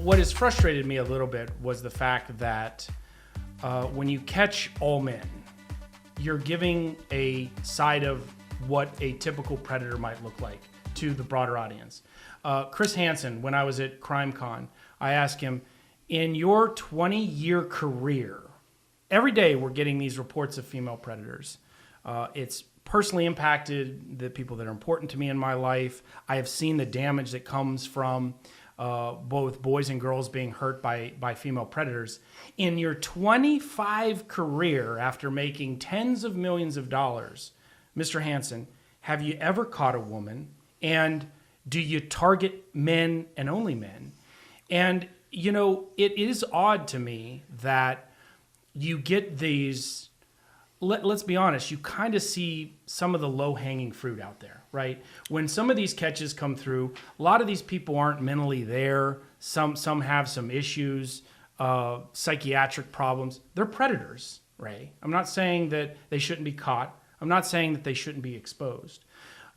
what has frustrated me a little bit was the fact that when you catch all men, you're giving a side of what a typical predator might look like to the broader audience. Chris Hansen, when I was at CrimeCon, I asked him, in your 20-year career, every day we're getting these reports of female predators. It's personally impacted the people that are important to me in my life. I have seen the damage that comes from both boys and girls being hurt by female predators. In your 25 career, after making tens of millions of dollars, Mr. Hansen, have you ever caught a woman? And do you target men and only men? And, you know, it is odd to me that you get these, let's be honest, you kind of see some of the low-hanging fruit out there, right? When some of these catches come through, a lot of these people aren't mentally there. Some have some issues, psychiatric problems. They're predators, Ray. I'm not saying that they shouldn't be caught. I'm not saying that they shouldn't be exposed.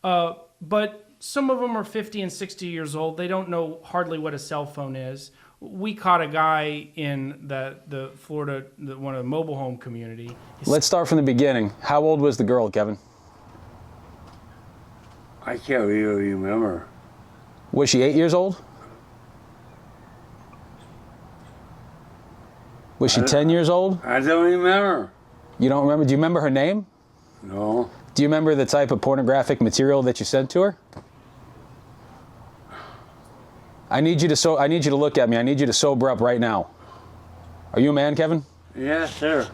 But some of them are 50 and 60 years old. They don't know hardly what a cell phone is. We caught a guy in the Florida, one of the mobile home community. Let's start from the beginning. How old was the girl, Kevin? I can't really remember. Was she 8 years old? Was she 10 years old? I don't remember. You don't remember? Do you remember her name? No. Do you remember the type of pornographic material that you sent to her? I need you to look at me. I need you to sober up right now. Are you a man, Kevin? Yes, sir.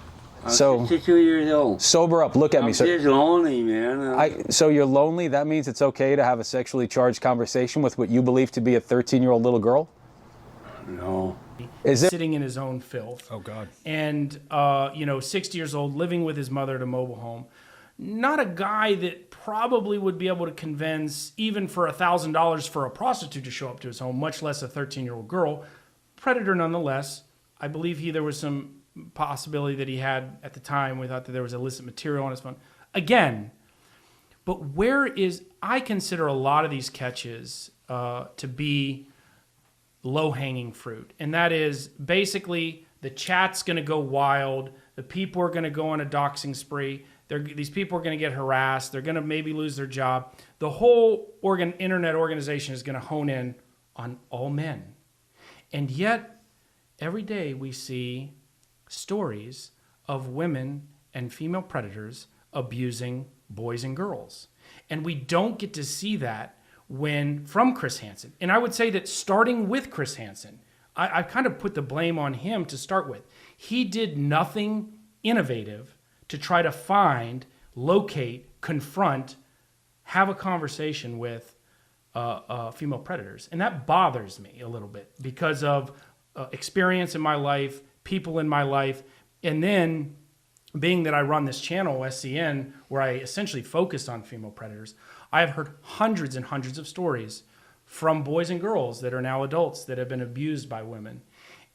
I'm So- 62 years old. Sober up. Look at me, I'm sir. just lonely, man. So you're lonely? That means it's okay to have a sexually charged conversation with what you believe to be a 13-year-old little girl? No. Is it? Sitting in his own filth. Oh, God. And, 60 years old, living with his mother at a mobile home. Not a guy that probably would be able to convince, even for $1,000 for a prostitute to show up to his home, much less a 13-year-old girl. Predator nonetheless. I believe there was some possibility that he had at the time. We thought that there was illicit material on his phone. Again, but I consider a lot of these catches to be low-hanging fruit. And that is basically the chat's going to go wild. The people are going to go on a doxing spree. These people are going to get harassed. They're going to maybe lose their job. The whole internet organization is going to hone in on all men. And yet, every day we see stories of women and female predators abusing boys and girls. And we don't get to see that from Chris Hansen. And I would say that starting with Chris Hansen, I kind of put the blame on him to start with. He did nothing innovative to try to find, locate, confront, have a conversation with female predators. And that bothers me a little bit because of experience in my life, people in my life, and then being that I run this channel, SCN, where I essentially focus on female predators, I have heard hundreds and hundreds of stories from boys and girls that are now adults that have been abused by women.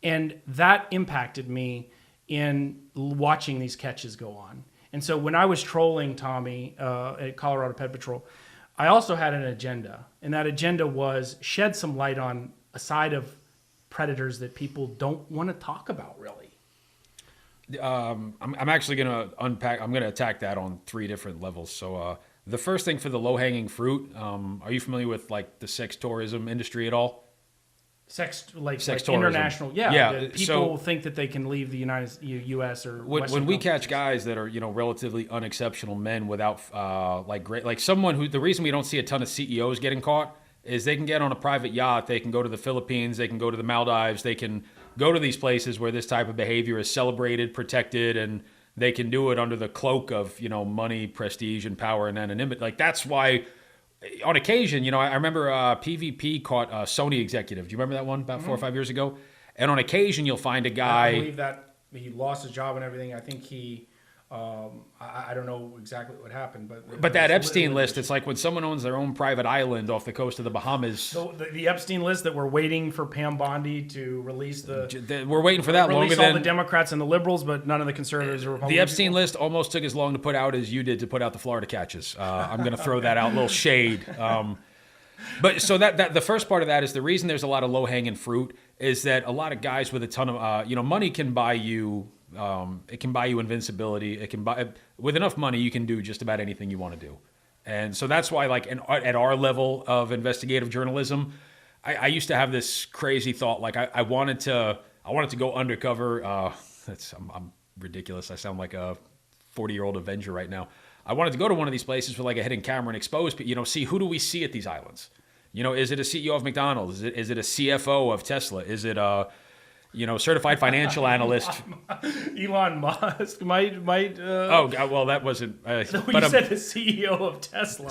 And that impacted me in watching these catches go on. And so when I was trolling Tommy at Colorado Pet Patrol, I also had an agenda. And that agenda was shed some light on a side of predators that people don't want to talk about, really. I'm actually going to I'm going to attack that on 3 different levels. So the first thing for the low-hanging fruit, are you familiar with like the sex tourism industry at all? Sex tourism. International, Yeah. People think that they can leave the U.S. or when we catch guys that are relatively unexceptional men without someone who, the reason we don't see a ton of CEOs getting caught is they can get on a private yacht, they can go to the Philippines, they can go to the Maldives, they can go to these places where this type of behavior is celebrated, protected, and they can do it under the cloak of money, prestige, and power and anonymity. Like that's why. On occasion, I remember PvP caught a Sony executive. Do you remember that one about 4 or 5 years ago? And on occasion, you'll find a guy. I believe that he lost his job and everything. I think he, I don't know exactly what happened, but that Epstein list, it's like when someone owns their own private island off the coast of the Bahamas. So the Epstein list that we're waiting for Pam Bondi to release we're waiting for that longer all than the Democrats and the liberals, but none of the conservatives or Republicans. The Epstein list almost took as long to put out as you did to put out the Florida catches. I'm going to throw that out, a little shade. But so that the first part of that is the reason there's a lot of low hanging fruit is that a lot of guys with a ton of money can buy you. It can buy you invincibility. It can buy with enough money you can do just about anything you want to do. And so that's why, like, at our level of investigative journalism, I used to have this crazy thought. Like, I wanted to go undercover. I'm ridiculous. I sound like a 40-year-old Avenger right now. I wanted to go to one of these places with like a hidden camera and expose, see who do we see at these islands? Is it a CEO of McDonald's? Is it a CFO of Tesla? Is it a certified financial analyst? Elon Musk might. Well, that wasn't. You said the CEO of Tesla.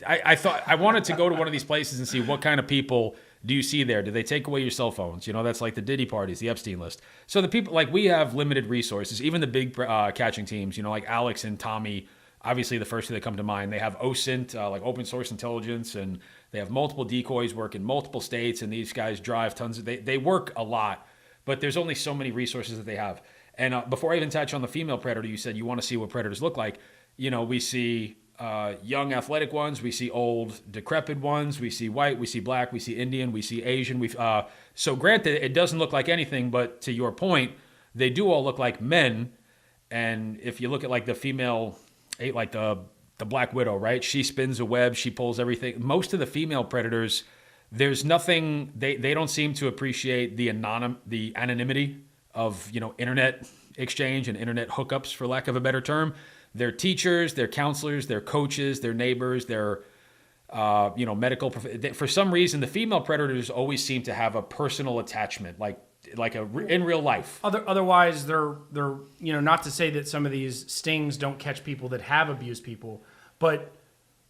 I thought I wanted to go to one of these places and see what kind of people do you see there. Do they take away your cell phones? That's like the Diddy parties, the Epstein list. So the people, like, we have limited resources. Even the big catching teams, like Alex and Tommy, obviously the first two that come to mind. They have OSINT, like open source intelligence, and they have multiple decoys work in multiple states, and these guys drive tons. They work a lot, but there's only so many resources that they have. And before I even touch on the female predator, you said you want to see what predators look like. We see young athletic ones, we see old decrepit ones, we see white, we see black, we see Indian, we see Asian. So granted, it doesn't look like anything, but to your point, they do all look like men. And if you look at like the female, like the Black Widow, right? She spins a web, she pulls everything. Most of the female predators, there's nothing, they don't seem to appreciate the anonymity of, internet exchange and internet hookups, for lack of a better term. They're teachers, they're counselors, they're coaches, they're neighbors, they're medical. For some reason, the female predators always seem to have a personal attachment, in real life. Otherwise, they're not to say that some of these stings don't catch people that have abused people, but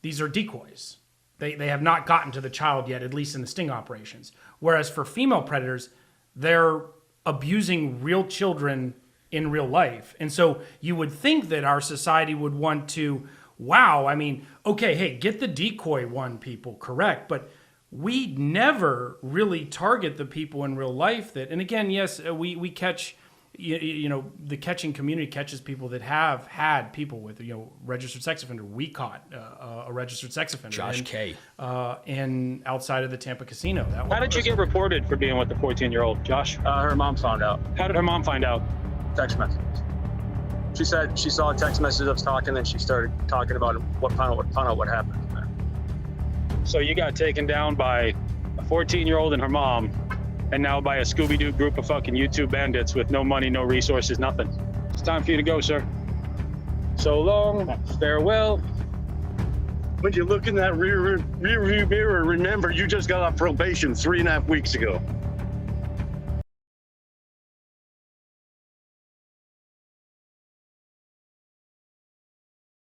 these are decoys. They have not gotten to the child yet, at least in the sting operations. Whereas for female predators, they're abusing real children in real life. And so you would think that our society would want to, get the decoy one, people, correct. But we never really target the people in real life that, and again, yes, we catch, the catching community catches people that have had people with, registered sex offender. We caught a registered sex offender. Josh K. And outside of the Tampa casino. How did you get reported for being with the 14-year-old, Josh? Her mom found out. How did her mom find out? Text messages. She said she saw a text message of us talking, and she started talking about found out what happened. So you got taken down by a 14-year-old and her mom, and now by a Scooby-Doo group of fucking YouTube bandits with no money, no resources, nothing. It's time for you to go, sir. So long, farewell. When you look in that rear view mirror, remember you just got off probation 3.5 weeks ago.